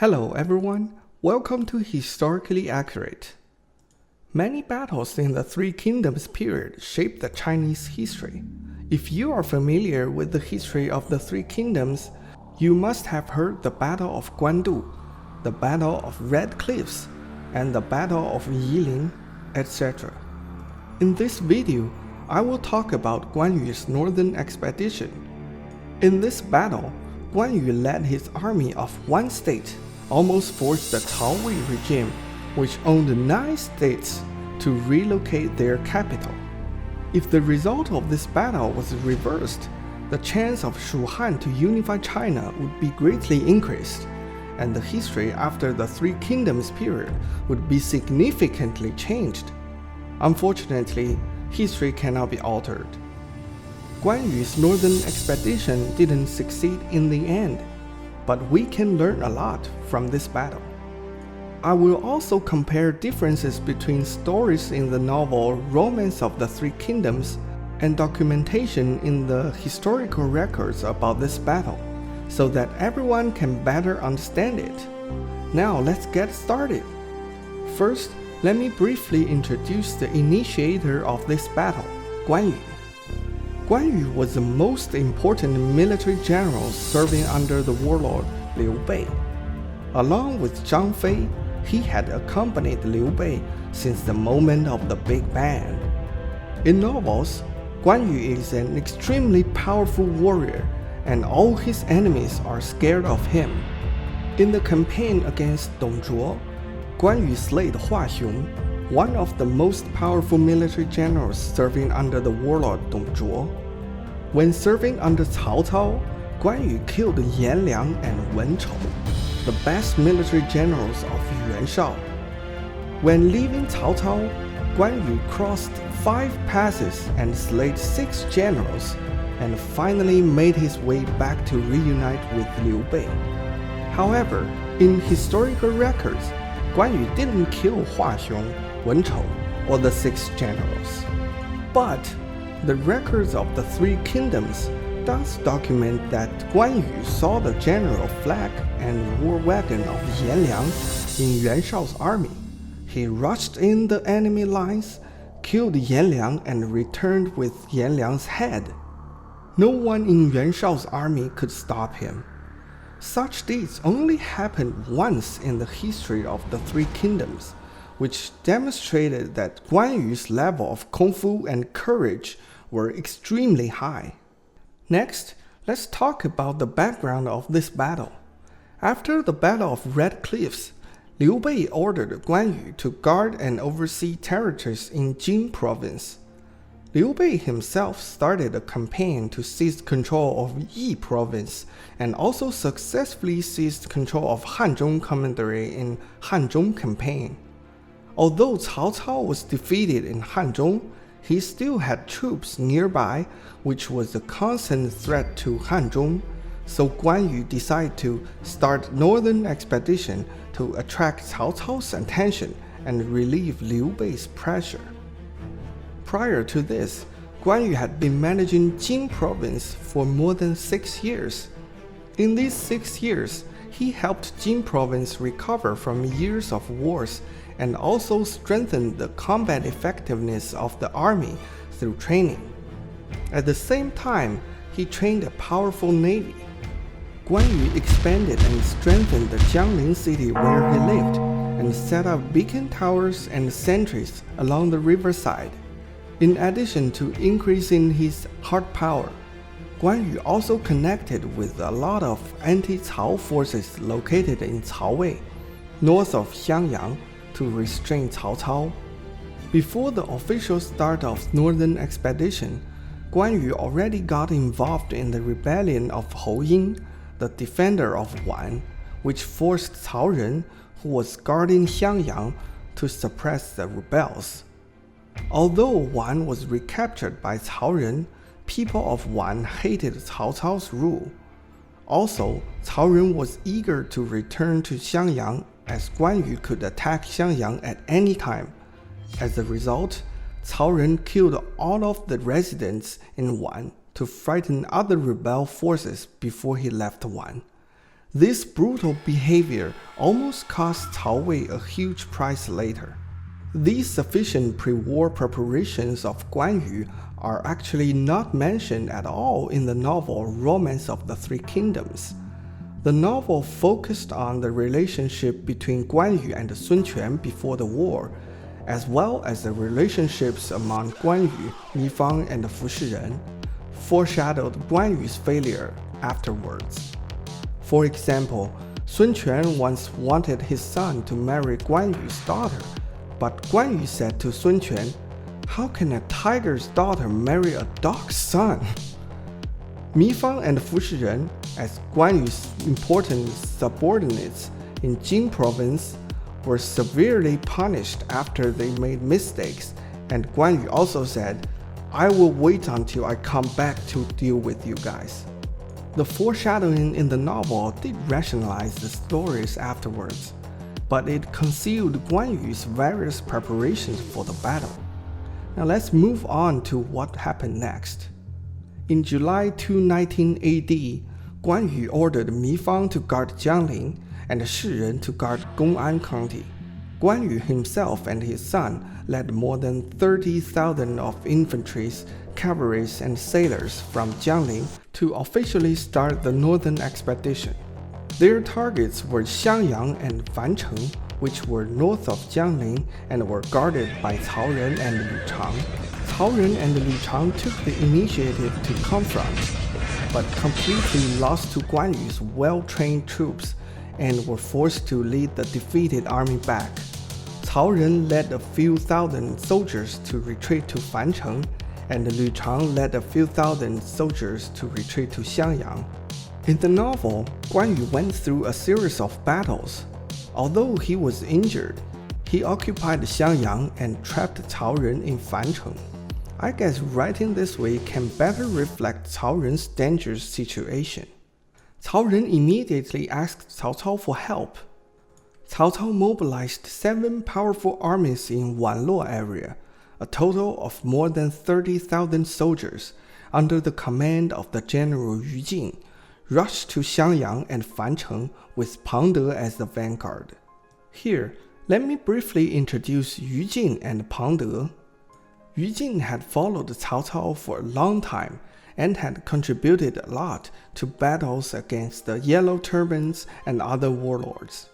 Hello everyone, welcome to Historically Accurate. Many battles in the Three Kingdoms period shaped the Chinese history. If you are familiar with the history of the Three Kingdoms, you must have heard the Battle of Guan Yu, the Battle of Red Cliffs, and the Battle of Yilin, etc. In this video, I will talk about Guan Yu's northern expedition. In this battle, Guan Yu led his army of one state, almost forced the Cao Wei regime, which owned 9 states, to relocate their capital. If the result of this battle was reversed, the chance of Shu Han to unify China would be greatly increased, and the history after the Three Kingdoms period would be significantly changed. Unfortunately, history cannot be altered. Guan Yu's northern expedition didn't succeed in the end, but we can learn a lot from this battle. I will also compare differences between stories in the novel Romance of the Three Kingdoms and documentation in the historical records about this battle, so that everyone can better understand it. Now let's get started. First, let me briefly introduce the initiator of this battle, Guan Yu. Guan Yu was the most important military general serving under the warlord Liu Bei. Along with Zhang Fei, he had accompanied Liu Bei since the moment of the Big Bang. In novels, Guan Yu is an extremely powerful warrior, and all his enemies are scared of him. In the campaign against Dong Zhuo, Guan Yu slayed Hua Xiong, one of the most powerful military generals serving under the warlord Dong Zhuo. When serving under Cao Cao, Guan Yu killed Yan Liang and Wen Chou, the best military generals of Yuan Shao. When leaving Cao Cao, Guan Yu crossed 5 passes and slayed 6 generals, and finally made his way back to reunite with Liu Bei. However, in historical records, Guan Yu didn't kill Hua Xiong, Wen Chou, or the 6 generals. But the records of the Three Kingdoms does document that Guan Yu saw the general flag and war wagon of Yan Liang in Yuan Shao's army. He rushed in the enemy lines, killed Yan Liang, and returned with Yan Liang's head. No one in Yuan Shao's army could stop him. Such deeds only happened once in the history of the Three Kingdoms, which demonstrated that Guan Yu's level of kung fu and courage were extremely high. Next, let's talk about the background of this battle. After the Battle of Red Cliffs, Liu Bei ordered Guan Yu to guard and oversee territories in Jing province. Liu Bei himself started a campaign to seize control of Yi province, and also successfully seized control of Hanzhong commandery in Hanzhong campaign. Although Cao Cao was defeated in Hanzhong, he still had troops nearby, which was a constant threat to Hanzhong, so Guan Yu decided to start northern expedition to attract Cao Cao's attention and relieve Liu Bei's pressure. Prior to this, Guan Yu had been managing Jing province for more than 6 years. In these 6 years, he helped Jing province recover from years of wars and also strengthened the combat effectiveness of the army through training. At the same time, he trained a powerful navy. Guan Yu expanded and strengthened the Jiangling city where he lived, and set up beacon towers and sentries along the riverside. In addition to increasing his hard power, Guan Yu also connected with a lot of anti-Cao forces located in Cao Wei, north of Xiangyang, to restrain Cao Cao. Before the official start of northern expedition, Guan Yu already got involved in the rebellion of Hou Ying, the defender of Wan, which forced Cao Ren, who was guarding Xiangyang, to suppress the rebels. Although Wan was recaptured by Cao Ren, people of Wan hated Cao Cao's rule. Also, Cao Ren was eager to return to Xiangyang, as Guan Yu could attack Xiangyang at any time. As a result, Cao Ren killed all of the residents in Wan to frighten other rebel forces before he left Wan. This brutal behavior almost cost Cao Wei a huge price later. These sufficient pre-war preparations of Guan Yu are actually not mentioned at all in the novel Romance of the Three Kingdoms. The novel focused on the relationship between Guan Yu and Sun Quan before the war, as well as the relationships among Guan Yu, Mi Fang, and Fu Shiren, foreshadowed Guan Yu's failure afterwards. For example, Sun Quan once wanted his son to marry Guan Yu's daughter, but Guan Yu said to Sun Quan, "How can a tiger's daughter marry a dog's son?" Mi Fang and Fu Shiren, as Guan Yu's important subordinates in Jing province, were severely punished after they made mistakes, and Guan Yu also said, "I will wait until I come back to deal with you guys." The foreshadowing in the novel did rationalize the stories afterwards, but it concealed Guan Yu's various preparations for the battle. Now let's move on to what happened next. In July 219 AD, Guan Yu ordered Mi Fang to guard Jiangling and Shi Ren to guard Gong'an County. Guan Yu himself and his son led more than 30,000 of infantry, cavalry, and sailors from Jiangling to officially start the northern expedition. Their targets were Xiangyang and Fancheng, which were north of Jiangling and were guarded by Cao Ren and Lu Chang. Cao Ren and Lu Chang took the initiative to confront, but completely lost to Guan Yu's well-trained troops and were forced to lead the defeated army back. Cao Ren led a few thousand soldiers to retreat to Fancheng, and Lu Chang led a few thousand soldiers to retreat to Xiangyang. In the novel, Guan Yu went through a series of battles. Although he was injured, he occupied Xiangyang and trapped Cao Ren in Fancheng. I guess writing this way can better reflect Cao Ren's dangerous situation. Cao Ren immediately asked Cao Cao for help. Cao Cao mobilized 7 powerful armies in Wanluo area, a total of more than 30,000 soldiers, under the command of the general Yu Jin, rushed to Xiangyang and Fancheng with Pang De as the vanguard. Here, let me briefly introduce Yu Jin and Pang De. Yu Jin had followed Cao Cao for a long time and had contributed a lot to battles against the Yellow Turbans and other warlords.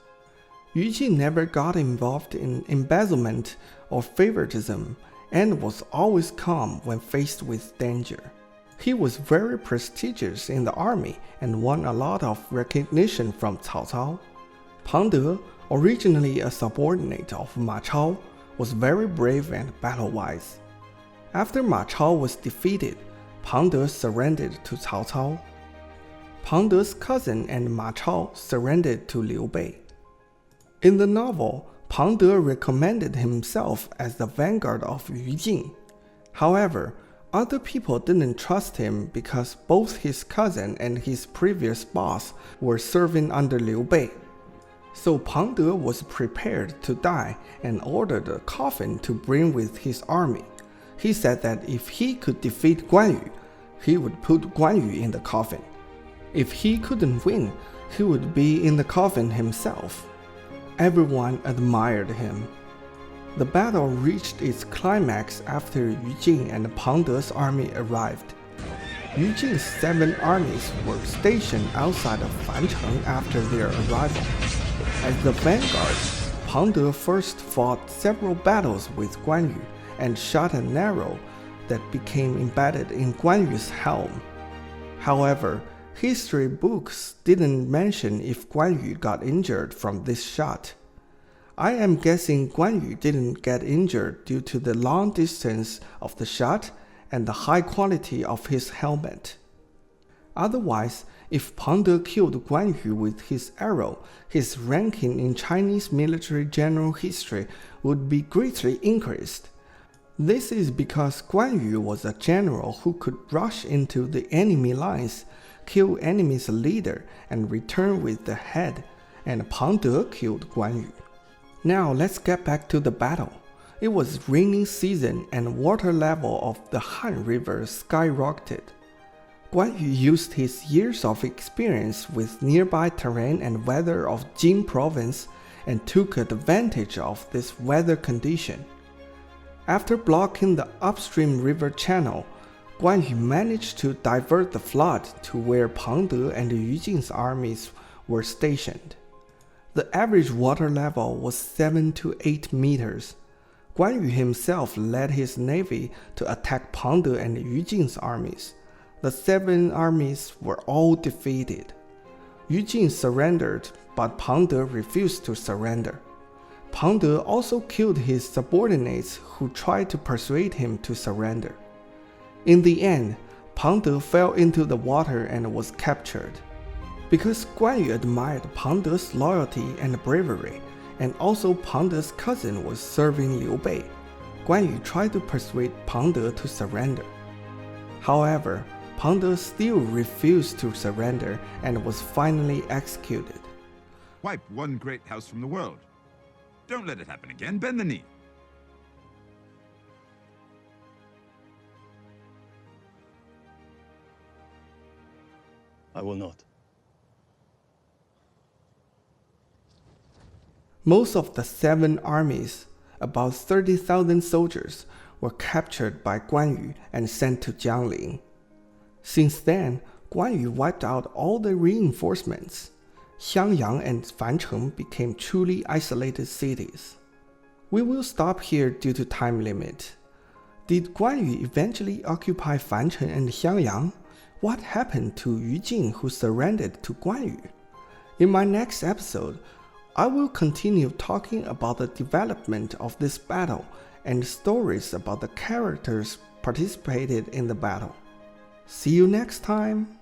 Yu Jin never got involved in embezzlement or favoritism and was always calm when faced with danger. He was very prestigious in the army and won a lot of recognition from Cao Cao. Pang De, originally a subordinate of Ma Chao, was very brave and battle-wise. After Ma Chao was defeated, Pang De surrendered to Cao Cao. Pang De's cousin and Ma Chao surrendered to Liu Bei. In the novel, Pang De recommended himself as the vanguard of Yu Jin. However, other people didn't trust him because both his cousin and his previous boss were serving under Liu Bei. So Pang De was prepared to die and ordered a coffin to bring with his army. He said that if he could defeat Guan Yu, he would put Guan Yu in the coffin. If he couldn't win, he would be in the coffin himself. Everyone admired him. The battle reached its climax after Yu Jin and Pang De's army arrived. Yu Jin's 7 armies were stationed outside of Fancheng after their arrival. As the vanguard, Pang De first fought several battles with Guan Yu and shot an arrow that became embedded in Guan Yu's helm. However, history books didn't mention if Guan Yu got injured from this shot. I am guessing Guan Yu didn't get injured due to the long distance of the shot and the high quality of his helmet. Otherwise, if Pang De killed Guan Yu with his arrow, his ranking in Chinese military general history would be greatly increased. This is because Guan Yu was a general who could rush into the enemy lines, kill enemy's leader, and return with the head, and Pang De killed Guan Yu. Now let's get back to the battle. It was rainy season and water level of the Han River skyrocketed. Guan Yu used his years of experience with nearby terrain and weather of Jing province and took advantage of this weather condition. After blocking the upstream river channel, Guan Yu managed to divert the flood to where Pang De and Yu Jing's armies were stationed. The average water level was 7 to 8 meters. Guan Yu himself led his navy to attack Pang De and Yu Jing's armies. The 7 armies were all defeated. Yu Jing surrendered, but Pang De refused to surrender. Pang De also killed his subordinates who tried to persuade him to surrender. In the end, Pang De fell into the water and was captured. Because Guan Yu admired Pang De's loyalty and bravery, and also Pang De's cousin was serving Liu Bei, Guan Yu tried to persuade Pang De to surrender. However, Pang De still refused to surrender and was finally executed. Wipe one great house from the world. Don't let it happen again. Bend the knee. I will not. Most of the 7 armies, about 30,000 soldiers, were captured by Guan Yu and sent to Jiangling. Since then, Guan Yu wiped out all the reinforcements. Xiangyang and Fancheng became truly isolated cities. We will stop here due to time limit. Did Guan Yu eventually occupy Fancheng and Xiangyang? What happened to Yu Jing who surrendered to Guan Yu? In my next episode, I will continue talking about the development of this battle and stories about the characters participated in the battle. See you next time!